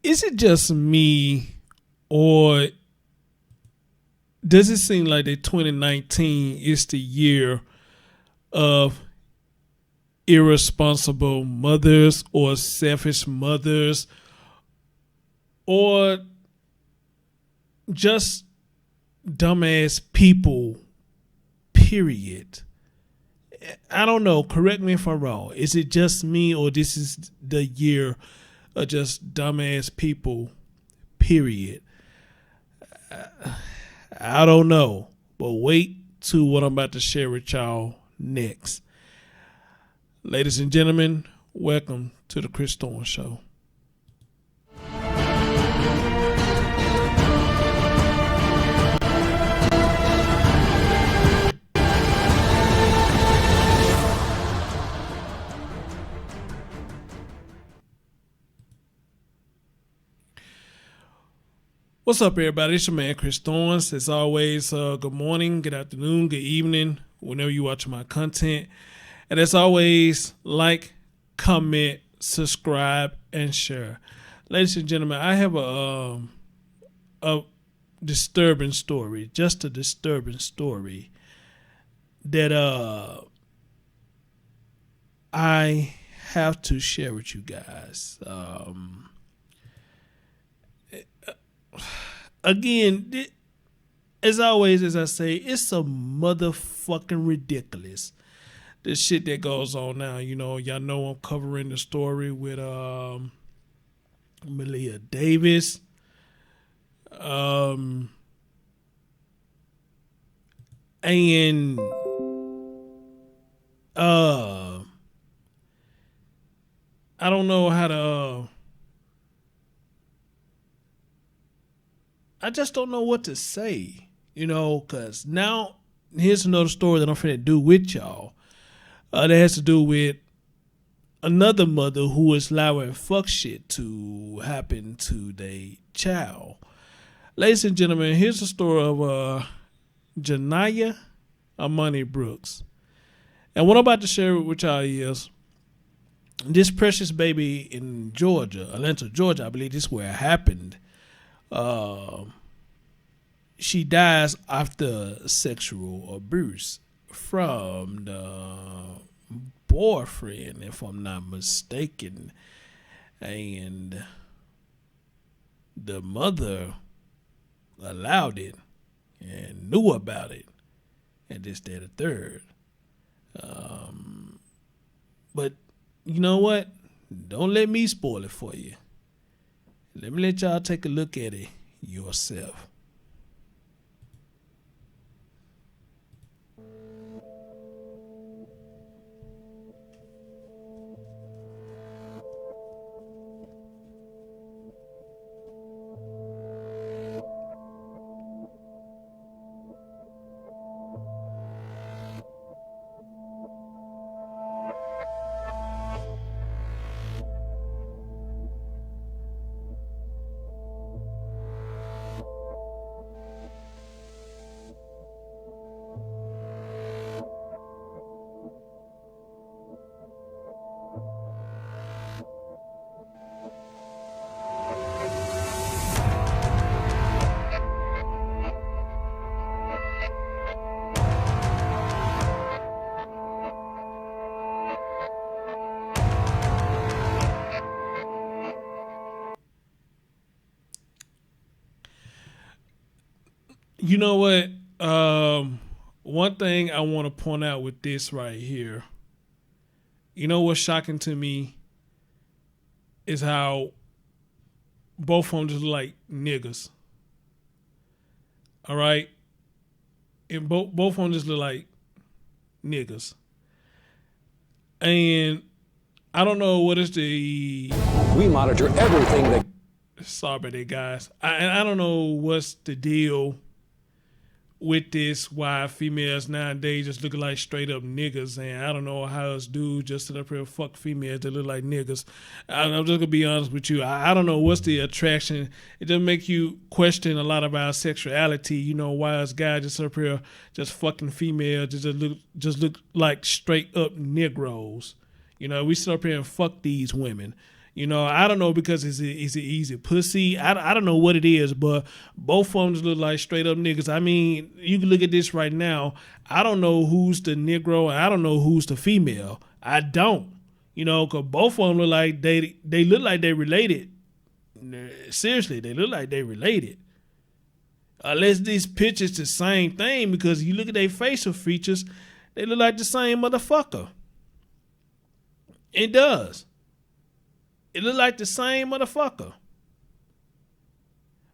Is it just me, or does it seem like that 2019 is the year of irresponsible mothers or selfish mothers, or just dumbass people, period? I don't know. Correct me if I'm wrong. Is it just me, or this is the year of just dumbass people, period? I don't know. But wait to what I'm about to share with y'all next. Ladies and gentlemen, welcome to the Chris Thorne Show. What's up, everybody? It's your man, Chris Thorne. As always, good morning, good afternoon, good evening, whenever you watch my content. And as always, like, comment, subscribe, and share. Ladies and gentlemen, I have a disturbing story, just a disturbing story that I have to share with you guys. Again, as always, as I say, it's a motherfucking ridiculous. The shit that goes on now, you know, y'all know I'm covering the story with Malia Davis. And I don't know how to I just don't know what to say, you know, because now here's another story that I'm finna do with y'all. That has to do with another mother who is allowing fuck shit to happen to their child. Ladies and gentlemen, here's the story of Janiyah Armanie Brooks. And what I'm about to share with y'all is this precious baby in Georgia, Atlanta, Georgia, I believe this is where it happened. She dies after sexual abuse from the boyfriend, if I'm not mistaken, and the mother allowed it and knew about it, and this, that, the third. But you know what? Don't let me spoil it for you. Let me let y'all take a look at it yourself. You know what? One thing I want to point out with this right here, you know what's shocking to me is how both of them just look like niggas. All right? And both of them just look like niggas. And I don't know what is the... We monitor everything that... Sorry about that, guys. I don't know what's the deal with this, why females nowadays just look like straight up niggas, and I don't know how us dudes just sit up here and fuck females that look like niggas. I'm just gonna be honest with you. I don't know what's the attraction. It doesn't make you question a lot of our sexuality. You know, why us guys just up here just fucking females just look like straight up Negroes. You know, we sit up here and fuck these women. You know, I don't know because he's an easy pussy. I don't know what it is, but both of them look like straight up niggas. I mean, you can look at this right now. I don't know who's the Negro and I don't know who's the female. I don't. You know, because both of them look like they look like they related. Seriously, they look like they related. Unless these pictures the same thing, because you look at their facial features, they look like the same motherfucker. It does. It look like the same motherfucker.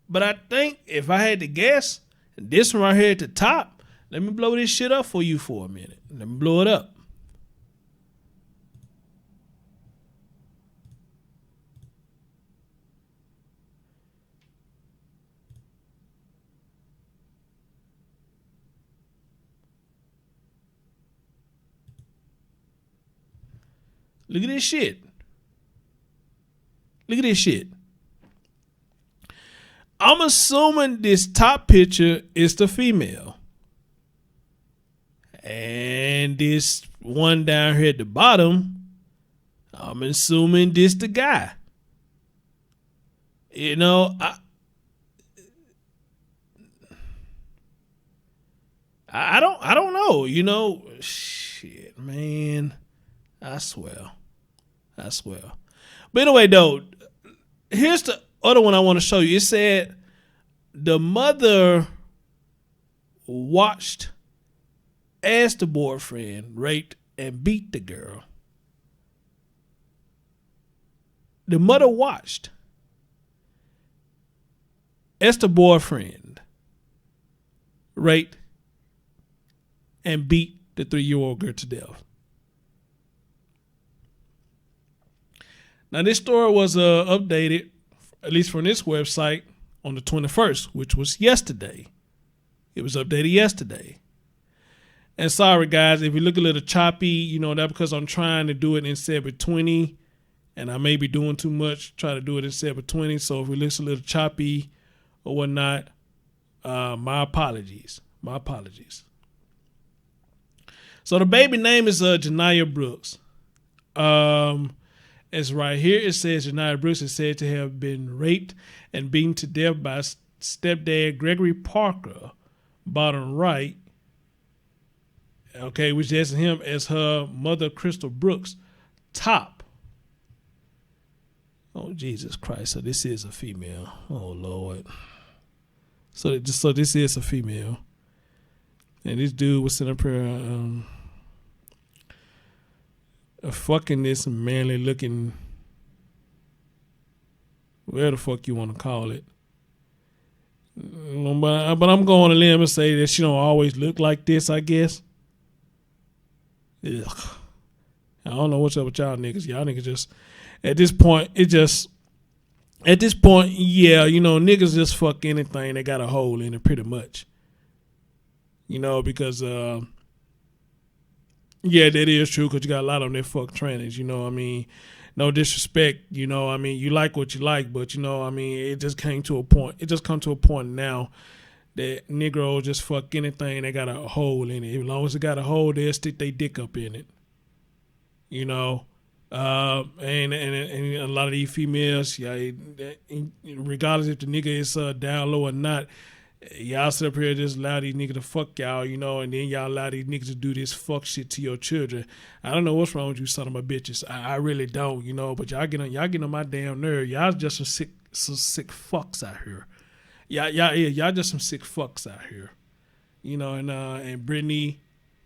But I think if I had to guess, this one right here at the top, let me blow this shit up for you for a minute. Let me blow it up. Look at this shit. Look at this shit. I'm assuming this top picture is the female. And this one down here at the bottom, I'm assuming this the guy. You know, I don't know. You know, shit, man. I swear. But anyway, though, here's the other one I want to show you. It said the mother watched as the boyfriend raped and beat the girl. The mother watched as the boyfriend raped and beat the 3-year-old girl to death. Now, this story was updated, at least from this website, on the 21st, which was yesterday. It was updated yesterday. And sorry, guys, if you look a little choppy, you know, that's because I'm trying to do it in 720, and I may be doing too much, try to do it in 720. So if it looks a little choppy or whatnot, my apologies. My apologies. So the baby name is Janiyah Brooks. It's right here. It says Janiyah Brooks is said to have been raped and beaten to death by stepdad Gregory Parker, bottom right. Okay, which is him as her mother Crystal Brooks, top. Oh, Jesus Christ. So this is a female. Oh, Lord. So this is a female. And this dude was sitting up here fucking this manly looking, where the fuck you want to call it. But I'm going to limb and say that she don't always look like this, I guess. Ugh. I don't know what's up with y'all niggas. Y'all niggas just, at this point, yeah, you know, niggas just fuck anything that got a hole in it pretty much. You know, because, yeah, that is true, because you got a lot of them that fuck trannies, you know what I mean? No disrespect, you know, I mean, you like what you like, but, you know, I mean, it just came to a point. It just come to a point now that Negroes just fuck anything that got a hole in it. As long as it got a hole, they'll stick their dick up in it. You know? And a lot of these females, yeah, regardless if the nigga is down low or not, y'all sit up here just allow these niggas to fuck y'all, you know, and then y'all allow these niggas to do this fuck shit to your children. I don't know what's wrong with you son of a bitches. I really don't, you know, but y'all get on my damn nerve. Y'all just some sick fucks out here. Y'all just some sick fucks out here. You know, and Brittany,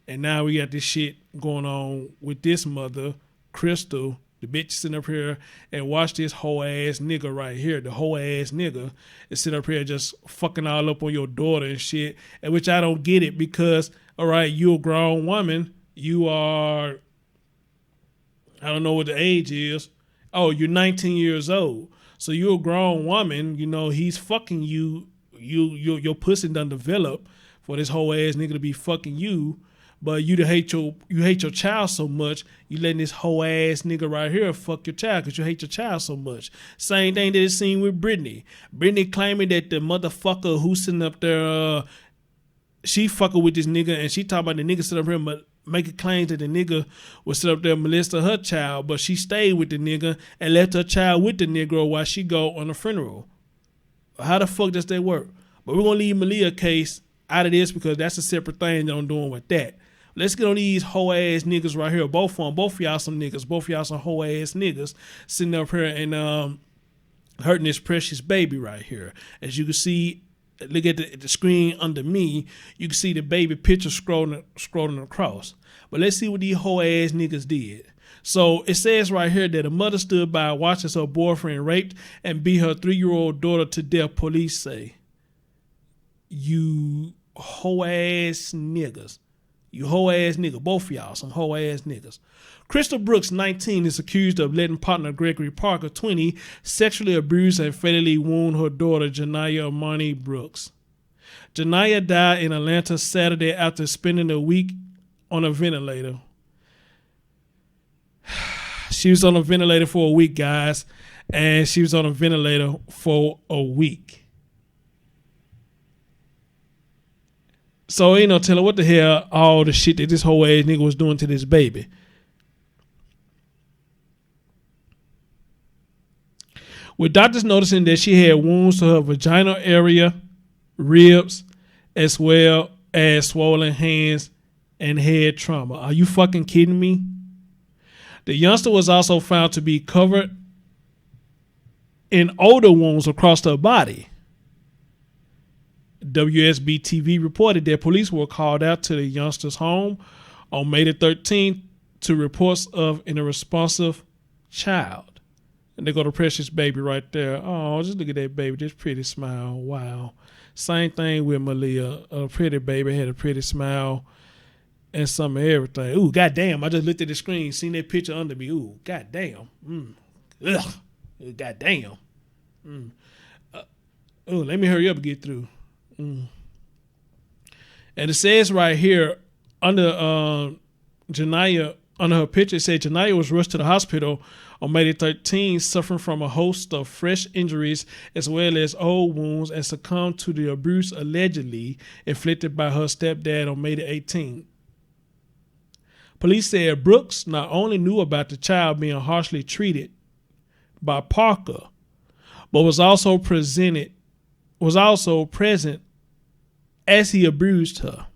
and now we got this shit going on with this mother, Crystal, the bitch sitting up here and watch this whole ass nigga right here. The whole ass nigga is sitting up here just fucking all up on your daughter and shit. And which I don't get it, because, all right, you a grown woman. You are, I don't know what the age is. Oh, you're 19 years old. So you're a grown woman. You know, he's fucking you. Your pussy done develop for this whole ass nigga to be fucking you. But you hate your child so much, you letting this whole ass nigga right here fuck your child because you hate your child so much. Same thing that is seen with Brittany. Brittany claiming that the motherfucker who's sitting up there, she fucking with this nigga, and she talking about the nigga sitting up here making claims that the nigga was set up there molesting her child, but she stayed with the nigga and left her child with the Negro while she go on the funeral. How the fuck does that work? But we're gonna leave Malia case out of this because that's a separate thing that I'm doing with that. Let's get on these hoe ass niggas right here. Both of them. Both of y'all some niggas. Both of y'all some hoe ass niggas sitting up here and hurting this precious baby right here. As you can see, look at the screen under me. You can see the baby picture scrolling across. But let's see what these hoe ass niggas did. So it says right here that a mother stood by watching her boyfriend raped and beat her 3-year-old daughter to death, police say. You hoe ass niggas. You hoe ass nigga. Both of y'all some hoe ass niggas. Crystal Brooks, 19, is accused of letting partner Gregory Parker, 20, sexually abuse and fatally wound her daughter, Janiyah Armanie Brooks. Janiyah died in Atlanta Saturday after spending a week on a ventilator. She was on a ventilator for a week, guys, and she was on a ventilator for a week. So ain't no telling what the hell all the shit that this whole ass nigga was doing to this baby. With doctors noticing that she had wounds to her vaginal area, ribs, as well as swollen hands and head trauma. Are you fucking kidding me? The youngster was also found to be covered in older wounds across her body. WSB TV reported that police were called out to the youngster's home on May the 13th to reports of an irresponsive child. And they go to precious baby right there. Oh, just look at that baby. This pretty smile. Wow. Same thing with Malia. A pretty baby had a pretty smile and some of everything. Ooh, goddamn. I just looked at the screen, seen that picture under me. Ooh, goddamn. Ugh. Goddamn. Ooh, let me hurry up and get through. And it says right here under Janiyah, under her picture, it said Janiyah was rushed to the hospital on May the 13th, suffering from a host of fresh injuries as well as old wounds, and succumbed to the abuse allegedly inflicted by her stepdad on May the 18th. Police said Brooks not only knew about the child being harshly treated by Parker, but was also present as he abused her.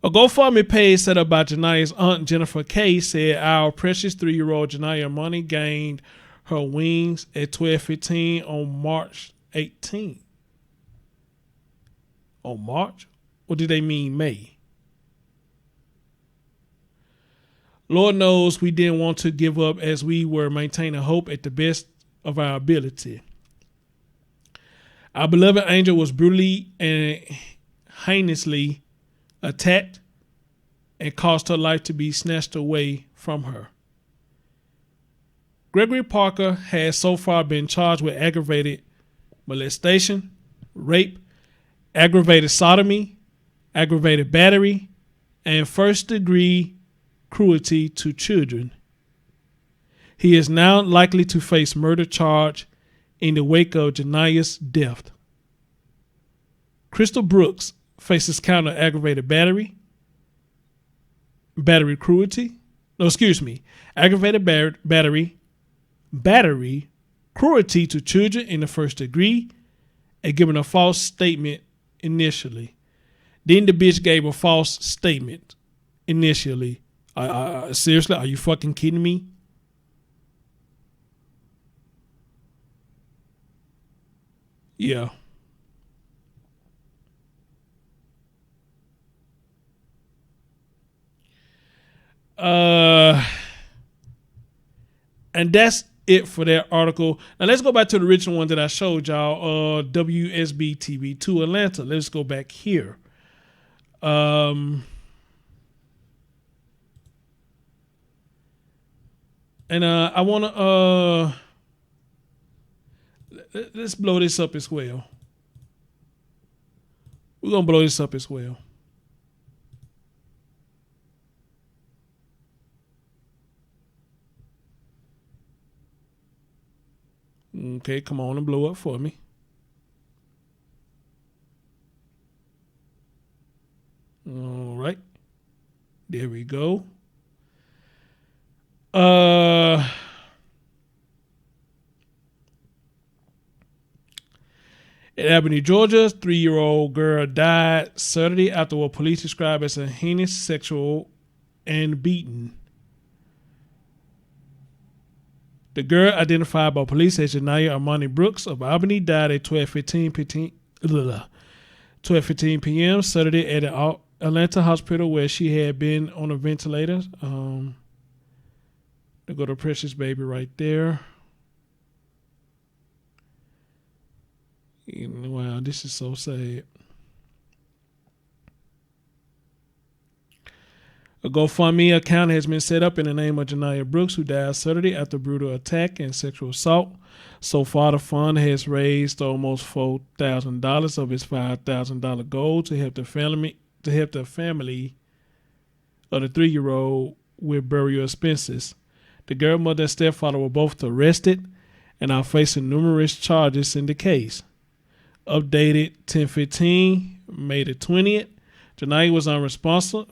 A GoFundMe page set up by Janiyah's aunt Jennifer Kay said our precious 3-year-old Janiyah Armanie gained her wings at 12:15 on March 18th. On March? Or did they mean May? Lord knows we didn't want to give up as we were maintaining hope at the best of our ability. Our beloved angel was brutally and heinously attacked and caused her life to be snatched away from her. Gregory Parker has so far been charged with aggravated molestation, rape, aggravated sodomy, aggravated battery, and first-degree cruelty to children. He is now likely to face murder charge in the wake of Janiyah's death. Crystal Brooks faces count of aggravated aggravated battery, cruelty to children in the first degree, and giving a false statement initially. Then the bitch gave a false statement initially. Seriously, are you fucking kidding me? Yeah. And that's it for that article. Now let's go back to the original one that I showed y'all, WSB TV 2 Atlanta. Let's go back here. And I want to let's blow this up as well. We're going to blow this up as well. Okay, come on and blow up for me. There we go. In Albany, Georgia, 3-year-old girl died Saturday after what police described as a heinous sexual and beaten. The girl, identified by police as Janiyah Armanie Brooks of Albany, died at 12:15 p.m. Saturday at an Atlanta hospital where she had been on a ventilator. They go to Precious Baby right there. Wow, this is so sad. A GoFundMe account has been set up in the name of Janiyah Brooks, who died Saturday after brutal attack and sexual assault. So far, the fund has raised almost $4,000 of its $5,000 goal to help the family of the 3-year-old with burial expenses. The girl mother and stepfather were both arrested and are facing numerous charges in the case. Updated 10/15, May the 20th. Janiyah was unresponsive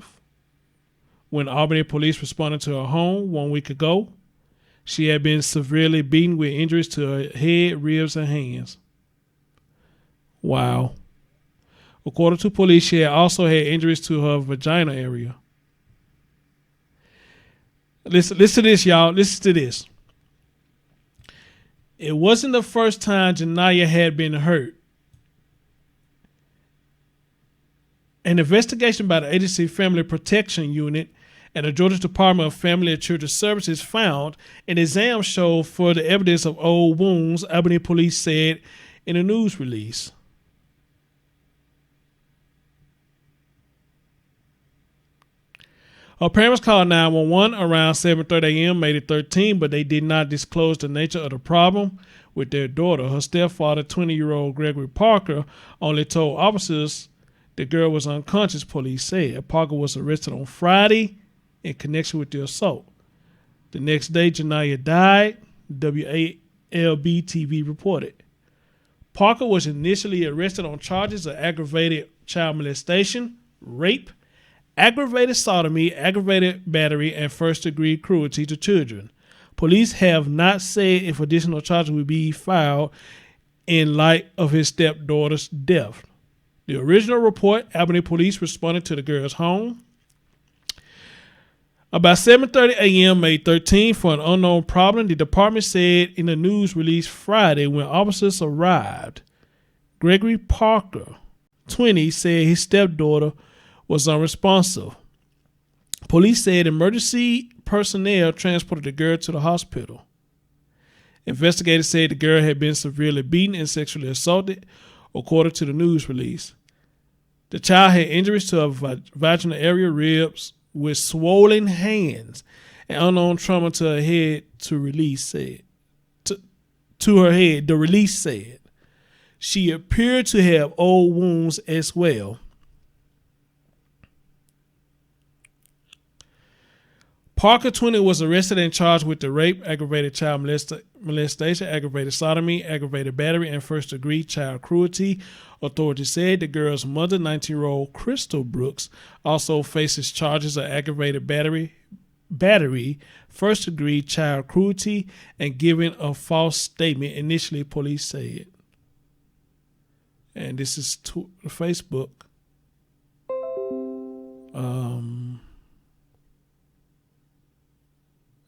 when Albany police responded to her home 1 week ago. She had been severely beaten with injuries to her head, ribs, and hands. Wow. According to police, she had also had injuries to her vagina area. Listen to this, y'all. Listen to this. It wasn't the first time Janiyah had been hurt. An investigation by the Agency Family Protection Unit and the Georgia Department of Family and Children Services found an exam showed further evidence of old wounds, Albany police said in a news release. Her parents called 911 around 7:30 a.m. May the 13th, but they did not disclose the nature of the problem with their daughter. Her stepfather, 20-year-old Gregory Parker, only told officers the girl was unconscious, police said. Parker was arrested on Friday in connection with the assault. The next day, Janiyah died, WALB-TV reported. Parker was initially arrested on charges of aggravated child molestation, rape, aggravated sodomy, aggravated battery, and first-degree cruelty to children. Police have not said if additional charges will be filed in light of his stepdaughter's death. The original report, Albany police responded to the girl's home about 7:30 a.m. May 13th for an unknown problem, the department said in a news release Friday when officers arrived. Gregory Parker, 20, said his stepdaughter was unresponsive. Police said emergency personnel transported the girl to the hospital. Investigators said the girl had been severely beaten and sexually assaulted, according to the news release. The child had injuries to her vaginal area, ribs, with swollen hands and unknown trauma to her head, the release said. She appeared to have old wounds as well. Parker, 20, was arrested and charged with the rape, aggravated child molestation, aggravated sodomy, aggravated battery, and first-degree child cruelty. Authorities said the girl's mother, 19-year-old Crystal Brooks, also faces charges of aggravated battery, first-degree child cruelty, and giving a false statement, initially police said. And this is Facebook.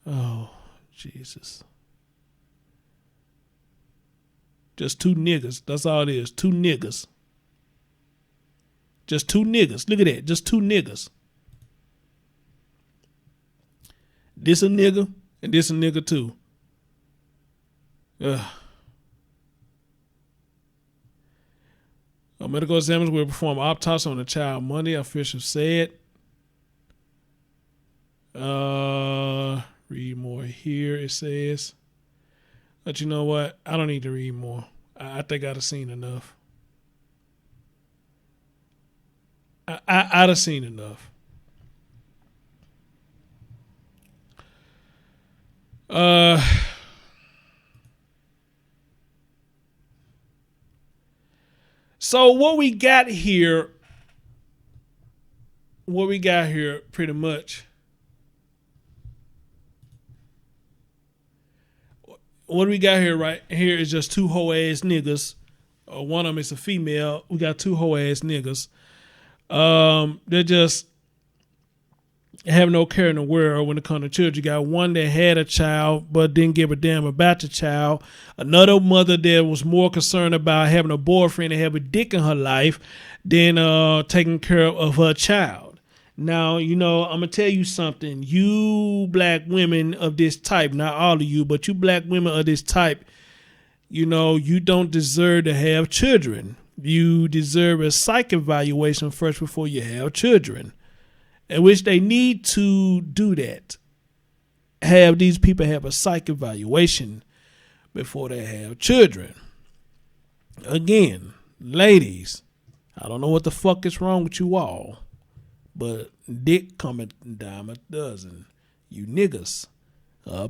Oh, Jesus. Just two niggas. That's all it is. Two niggas. Just two niggas. Look at that. Just two niggas. This a nigga and this a nigga too. Medical examiners will perform autopsy on the child Monday, officials said. Read more here. It says, but you know what? I don't need to read more. I think I'd have seen enough. I'd have seen enough. So what we got here what we got here pretty much. What we got here right here is just two hoe ass niggas. One of them is a female. We got two hoe ass niggas. They're just have no care in the world when it comes to children. You got one that had a child but didn't give a damn about the child. Another mother that was more concerned about having a boyfriend and have a dick in her life than taking care of her child. Now, I'm going to tell you something. You black women of this type, not all of you, but you black women of this type, you don't deserve to have children. You deserve a psych evaluation first before you have children. In which they need to do that. Have these people have a psych evaluation before they have children. Again, ladies, I don't know what the fuck is wrong with you all, but dick come a dime a dozen. You niggas,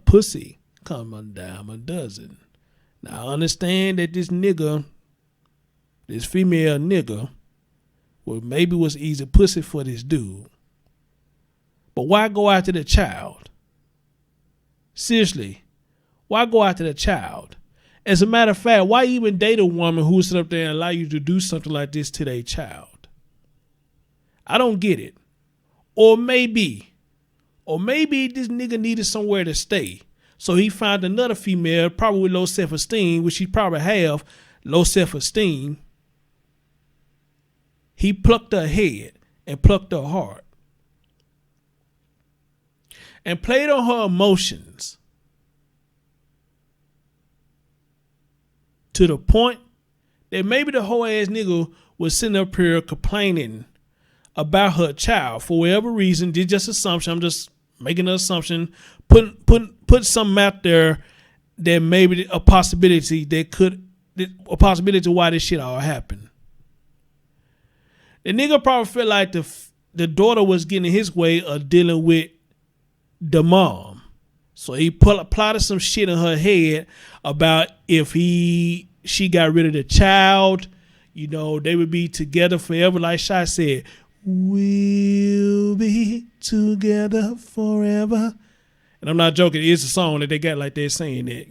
pussy come a dime a dozen. Now I understand that this female nigga, well, maybe was easy pussy for this dude. But why go after the child? Seriously, why go after the child? As a matter of fact, why even date a woman who will sit up there and allow you to do something like this to their child? I don't get it. Or maybe this nigga needed somewhere to stay. So he found another female, probably with low self-esteem, which he probably have low self-esteem. He plucked her head and plucked her heart. And played on her emotions to the point that maybe the whole ass nigga was sitting up here complaining about her child for whatever reason. Did just assumption. I'm just making an assumption. Put something out there that maybe a possibility why this shit all happened. The nigga probably felt like the daughter was getting in his way of dealing with the mom. So he plotted some shit in her head about if she got rid of the child, they would be together forever. Like Shy said, we'll be together forever. And I'm not joking. It's a song that they got like they're saying that,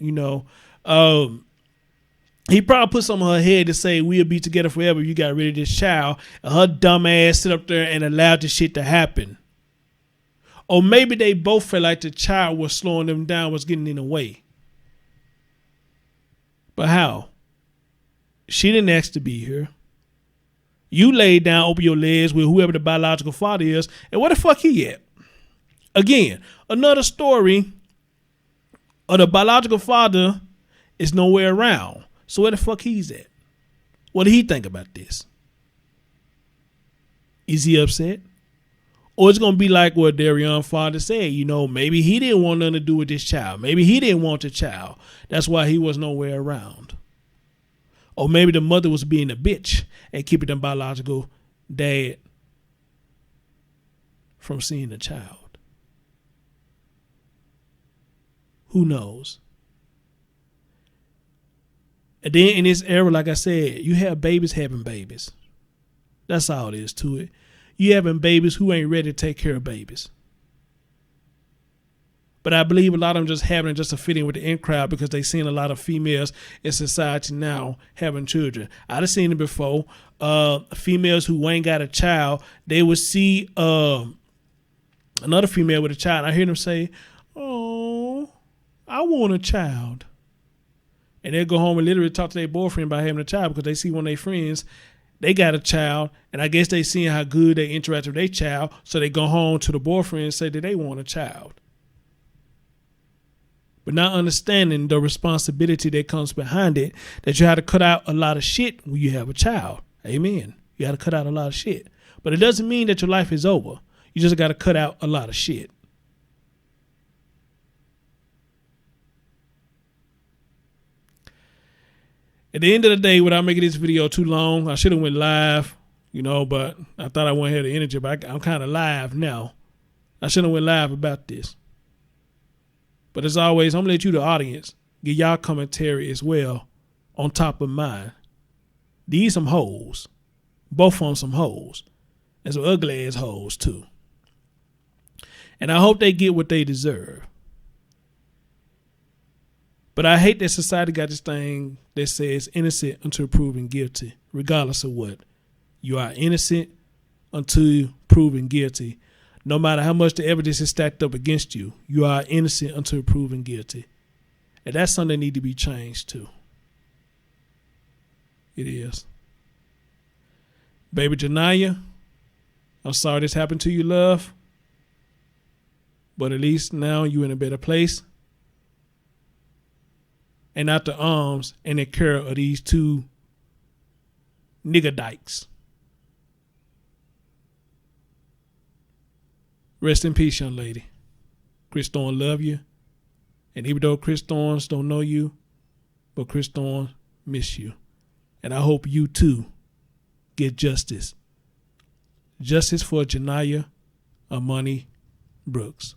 he probably put something in her head to say, we'll be together forever. You got rid of this child. And her dumb ass sit up there and allowed this shit to happen. Or maybe they both felt like the child was slowing them down, was getting in the way. But how? She didn't ask to be here. You laid down, open your legs with whoever the biological father is, and where the fuck he at? Again, another story of the biological father is nowhere around. So where the fuck he's at? What did he think about this? Is he upset? Or it's going to be like what Darian's father said, maybe he didn't want nothing to do with this child. Maybe he didn't want the child. That's why he was nowhere around. Or maybe the mother was being a bitch and keeping the biological dad from seeing the child. Who knows? And then in this era, like I said, you have babies having babies. That's all there is to it. You having babies who ain't ready to take care of babies. But I believe a lot of them just having it just to fit in with the in crowd because they seen a lot of females in society now having children. I'd have seen it before. Females who ain't got a child, they would see another female with a child. I hear them say, "Oh, I want a child." And they go home and literally talk to their boyfriend about having a child because they see one of their friends, they got a child, and I guess they seeing how good they interact with their child, so they go home to the boyfriend and say that they want a child. But not understanding the responsibility that comes behind it, that you have to cut out a lot of shit when you have a child. Amen. You got to cut out a lot of shit. But it doesn't mean that your life is over. You just got to cut out a lot of shit. At the end of the day, without making this video too long, I should have went live, but I thought I wouldn't have the energy, but I'm kind of live now. I should have went live about this. But as always, I'm going to let you, the audience, get y'all commentary as well on top of mine. These some hoes. Both of them some hoes. and some ugly ass hoes too. And I hope they get what they deserve. But I hate that society got this thing that says innocent until proven guilty, regardless of what. You are innocent until proven guilty. No matter how much the evidence is stacked up against you, you are innocent until proven guilty. And that's something that needs to be changed too. It is. Baby Janiyah, I'm sorry this happened to you, love. But at least now you're in a better place. And not the arms and the care of these two nigga dykes. Rest in peace, young lady. Chris Thorne love you. And even though Chris Thorns don't know you, but Chris Thorne miss you. And I hope you too get justice. Justice for Janiyah Armanie Brooks.